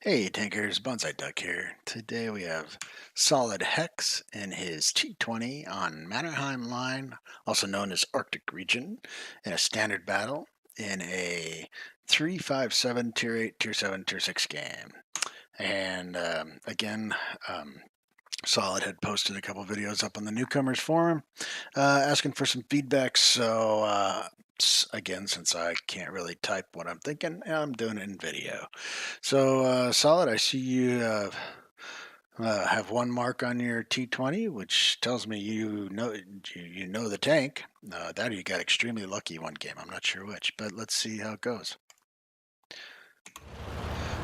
Hey tankers, Bonsai Duck here. Today we have SolidHex in his T20 on Mannerheim line, also known as Arctic region, in a standard battle in a 3-5-7 Tier 8, Tier 7, Tier 6 game. And again, Solid had posted a couple videos up on the newcomers forum asking for some feedback. So again, since I can't really type what I'm thinking, I'm doing it in video. So Solid, I see you have one mark on your T20, which tells me you know the tank. That or you got extremely lucky one game. I'm not sure which, but let's see how it goes.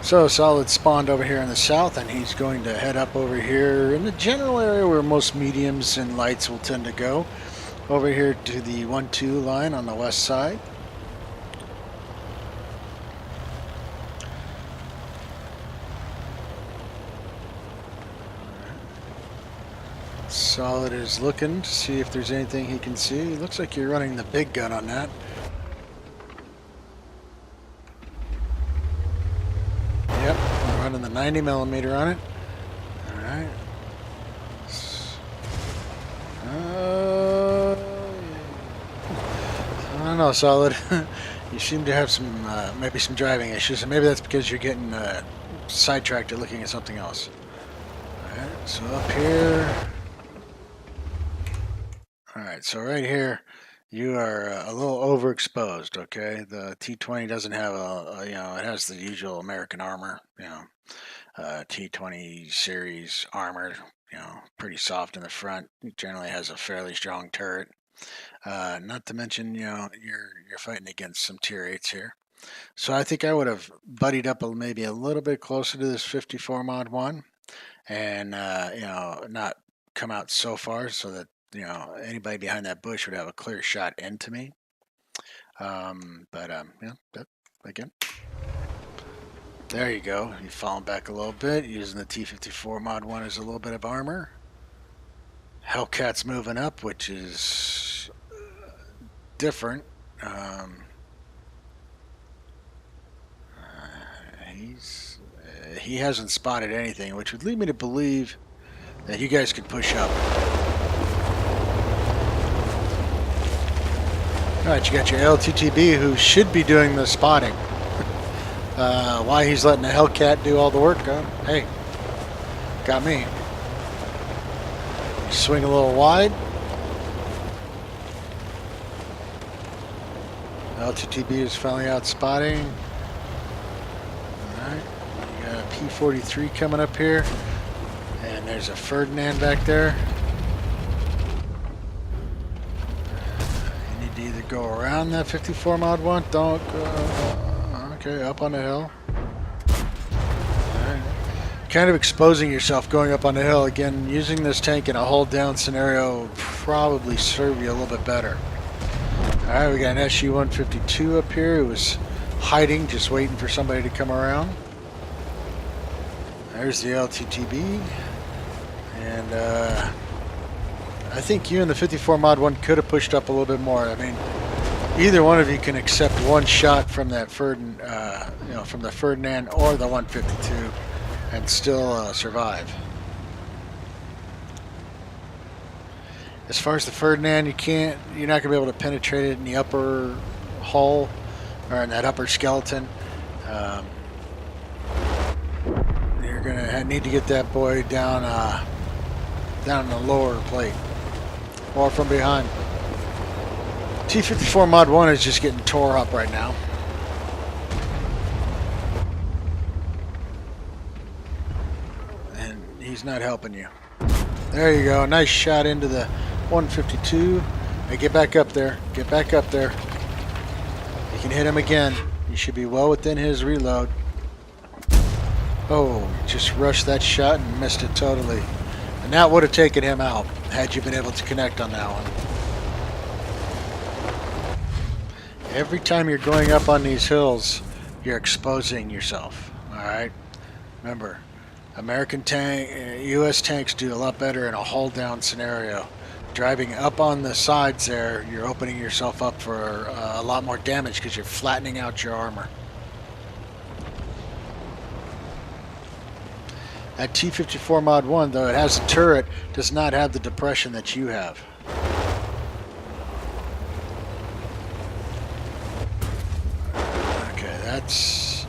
So Solid spawned over here in the south, and he's going to head up over here in the general area where most mediums and lights will tend to go. Over here to the 1-2 line on the west side. Solid is looking to see if there's anything he can see. Looks like you're running the big gun on that. Yep, we're running the 90mm on it. Alright. I don't know, Solid. You seem to have some, maybe some driving issues, and maybe that's because you're getting sidetracked or looking at something else. Alright, so up here. Alright, so right here, you are a little overexposed, okay? The T20 doesn't have it has the usual American armor, T20 series armor, pretty soft in the front. It generally has a fairly strong turret. Not to mention, you're fighting against some tier 8s here. So I think I would have buddied up maybe a little bit closer to this 54 mod 1 and, not come out so far so that, anybody behind that bush would have a clear shot into me. Again. There you go. You've fallen back a little bit, using the T54 mod 1 as a little bit of armor. Hellcat's moving up, which is different. He hasn't spotted anything, which would lead me to believe that you guys could push up. Alright, you got your LTTB who should be doing the spotting. Why he's letting the Hellcat do all the work, hey, got me. You swing a little wide. LTTB is finally out spotting. Alright, you got a P43 coming up here. And there's a Ferdinand back there. You need to either go around that 54 mod 1. Don't go. Okay, up on the hill. Alright. Kind of exposing yourself going up on the hill. Again, using this tank in a hold down scenario will probably serve you a little bit better. Alright, we got an SU-152 up here who was hiding, just waiting for somebody to come around. There's the LTTB. And I think you and the 54 mod 1 could have pushed up a little bit more. I mean, either one of you can accept one shot from that from the Ferdinand or the 152 and still survive. As far as the Ferdinand, you're not gonna be able to penetrate it in the upper hull or in that upper skeleton. You're gonna need to get that boy down in the lower plate or from behind. T54 mod 1 is just getting tore up right now. And he's not helping you. There you go. Nice shot into the 152. Hey, get back up there. Get back up there. You can hit him again. You should be well within his reload. Oh, just rushed that shot and missed it totally. And that would have taken him out had you been able to connect on that one. Every time you're going up on these hills, you're exposing yourself. Alright? Remember, American tank, US tanks do a lot better in a hold down scenario. Driving up on the sides there, you're opening yourself up for a lot more damage because you're flattening out your armor. That T-54 Mod 1, though it has a turret, does not have the depression that you have. Okay, that's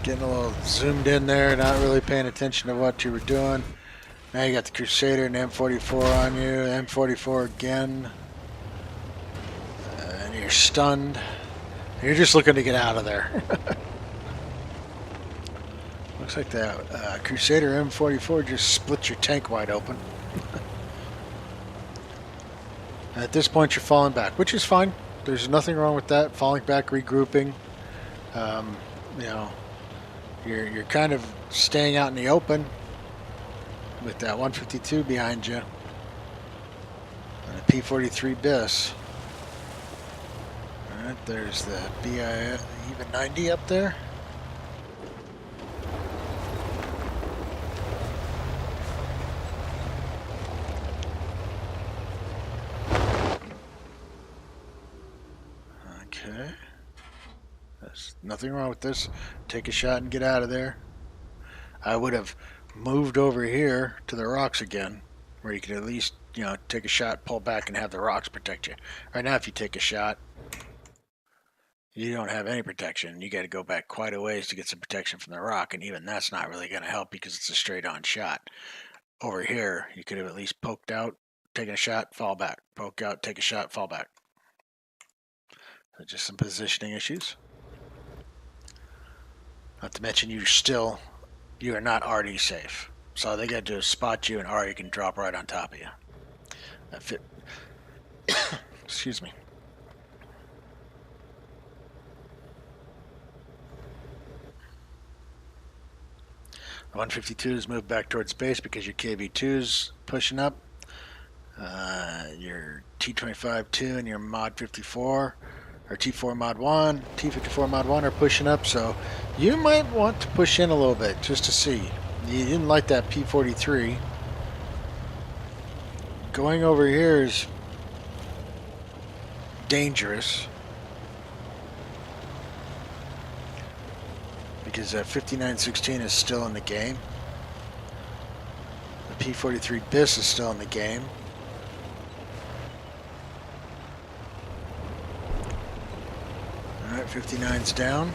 getting a little zoomed in there, not really paying attention to what you were doing. Now you got the Crusader and M44 on you, M44 again, and you're stunned. You're just looking to get out of there. Looks like that Crusader M44 just split your tank wide open. And at this point, you're falling back, which is fine. There's nothing wrong with that. Falling back, regrouping. You know, you're kind of staying out in the open with that 152 behind you and a P43 BIS. All right, there's the BI even 90 up there. Okay. There's nothing wrong with this. Take a shot and get out of there. I would have moved over here to the rocks again, where you could at least, you know, take a shot, pull back, and have the rocks protect you. Right now, if you take a shot, you don't have any protection. You got to go back quite a ways to get some protection from the rock, and even that's not really going to help because it's a straight-on shot. Over here, you could have at least poked out, taken a shot, fall back. Poke out, take a shot, fall back. So just some positioning issues. Not to mention you are not already safe. So all they got to do is spot you and Artic can drop right on top of you. That fit. Excuse me. The 152s move back towards base because your KV2's pushing up. Your T25 2 and your Mod 54 or T4 Mod 1, T54 Mod 1 are pushing up, so you might want to push in a little bit just to see. You didn't like that P43. Going over here is dangerous because that 5916 is still in the game. The P43 BIS is still in the game. Alright, 59's down.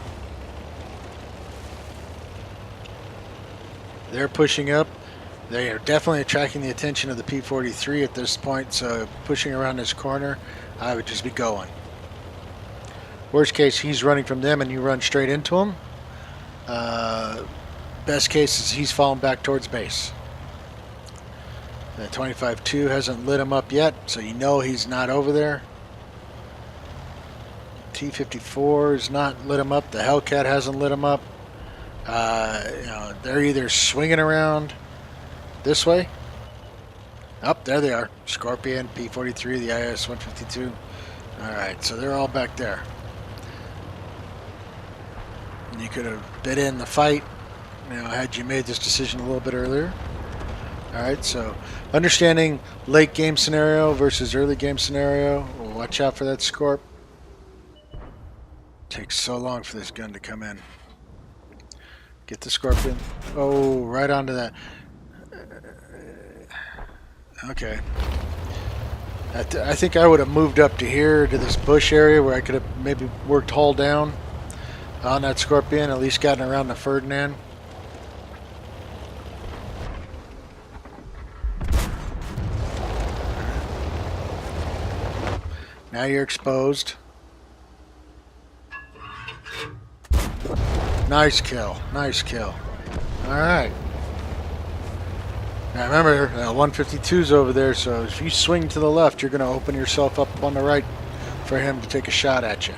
They're pushing up. They are definitely attracting the attention of the P43 at this point, so pushing around this corner, I would just be going. Worst case, he's running from them and you run straight into him. Best case is he's falling back towards base. The 25-2 hasn't lit him up yet, so you know he's not over there. T-54 has not lit him up. The Hellcat hasn't lit him up. You know, they're either swinging around this way. Up there they are. Scorpion, P-43, the IS-152. All right, so they're all back there. And you could have bid in the fight, you know, had you made this decision a little bit earlier. All right, so understanding late game scenario versus early game scenario. Watch out for that Scorp. Takes so long for this gun to come in. Get the Scorpion. Oh, right onto that. Okay. I think I would have moved up to here to this bush area where I could have maybe worked hull down on that Scorpion, at least gotten around the Ferdinand. Now you're exposed. Nice kill. Nice kill. Alright. Now remember, 152's over there, so if you swing to the left, you're going to open yourself up on the right for him to take a shot at you.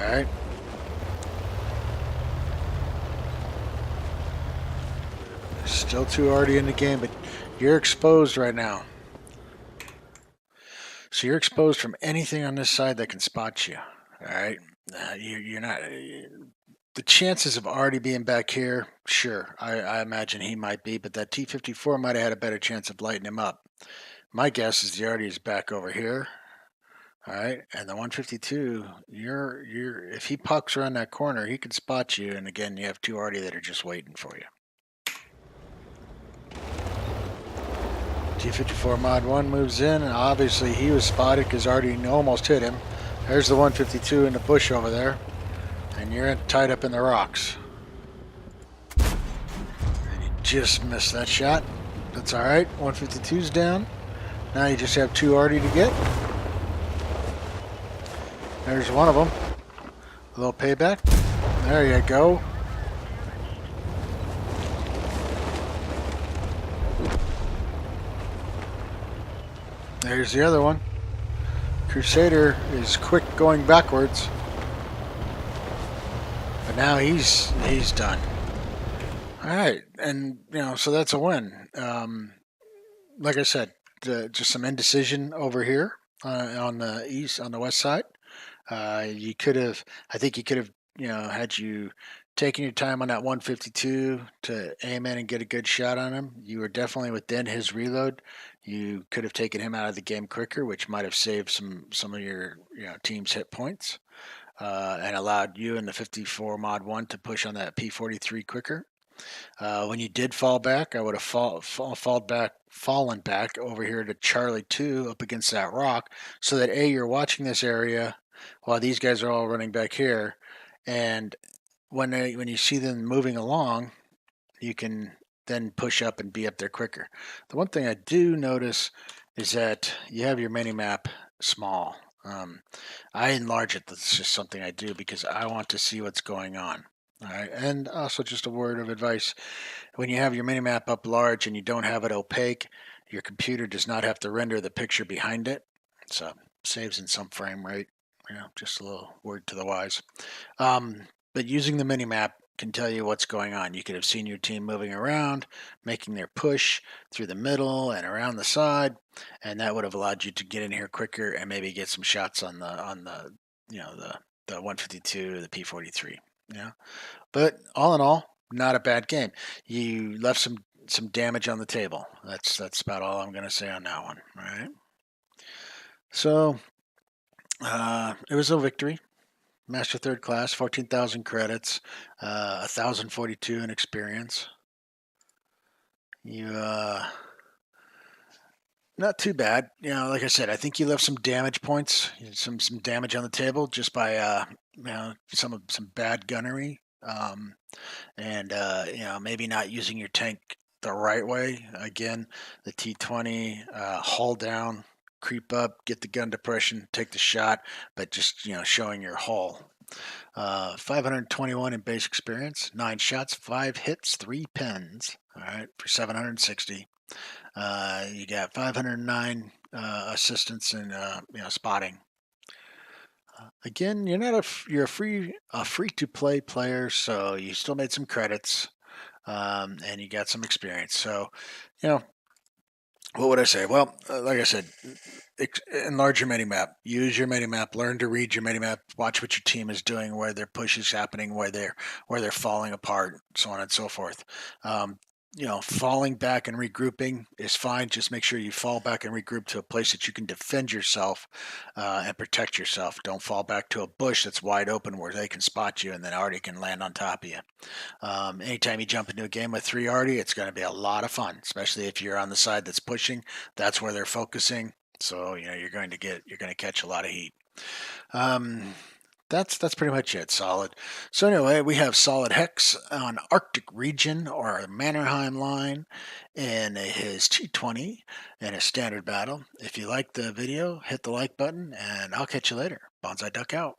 Alright. Still too already in the game, but you're exposed right now. So you're exposed from anything on this side that can spot you. Alright. You're not. The chances of Artie being back here, sure, I imagine he might be, but that T-54 might have had a better chance of lighting him up. My guess is the Artie is back over here, All right, and the 152, you're if he pucks around that corner, he can spot you, and again, you have two Artie that are just waiting for you. T54 Mod 1 moves in, and obviously he was spotted because Artie almost hit him. There's the 152 in the bush over there, and you're tied up in the rocks. And you just missed that shot. That's all right. 152's down. Now you just have two Artie to get. There's one of them. A little payback. There you go. There's the other one. Crusader is quick going backwards. But now he's done. All right, and so that's a win. Like I said, just some indecision over here on the west side. You could have, I think you could have, had you taken your time on that 152 to aim in and get a good shot on him. You were definitely within his reload. You could have taken him out of the game quicker, which might have saved some of your team's hit points, and allowed you and the 54 mod 1 to push on that P43 quicker. When you did fall back, I would have fallen back over here to Charlie 2 up against that rock, so that you're watching this area while these guys are all running back here, and when you see them moving along, you can then push up and be up there quicker. The one thing I do notice is that you have your mini map small. I enlarge it. That's just something I do because I want to see what's going on. All right, and also just a word of advice: when you have your minimap up large and you don't have it opaque, your computer does not have to render the picture behind it, so saves in some frame rate. Just a little word to the wise. But using the minimap can tell you what's going on. You could have seen your team moving around, making their push through the middle and around the side, and that would have allowed you to get in here quicker and maybe get some shots on the 152, the P43. But all in all, not a bad game. You left some damage on the table. That's about all I'm going to say on that one. All right. So it was a victory. Master third class, 14,000 credits, 1,042 in experience. You not too bad. Like I said, I think you left some damage points, some damage on the table just by some bad gunnery, and maybe not using your tank the right way. Again, the T20 hull down, creep up, get the gun depression, take the shot, but just showing your hull. 521 in base experience, 9 shots, 5 hits, 3 pens. All right, for 760. You got 509 assistance in spotting. Again, you're a free to play player, so you still made some credits, and you got some experience. So, what would I say? Well, like I said, enlarge your mini map. Use your mini map. Learn to read your mini map. Watch what your team is doing, where their push is happening, where they're falling apart, so on and so forth. Falling back and regrouping is fine. Just make sure you fall back and regroup to a place that you can defend yourself and protect yourself. Don't fall back to a bush that's wide open where they can spot you and then Artie can land on top of you. Anytime you jump into a game with 3 Artie, it's going to be a lot of fun, especially if you're on the side that's pushing. That's where they're focusing. So you're going to catch a lot of heat. That's pretty much it, Solid. So anyway, we have SolidHex on Arctic region or Mannerheim line in his T20 in a standard battle. If you liked the video, hit the like button, and I'll catch you later. Bonsai Duck out.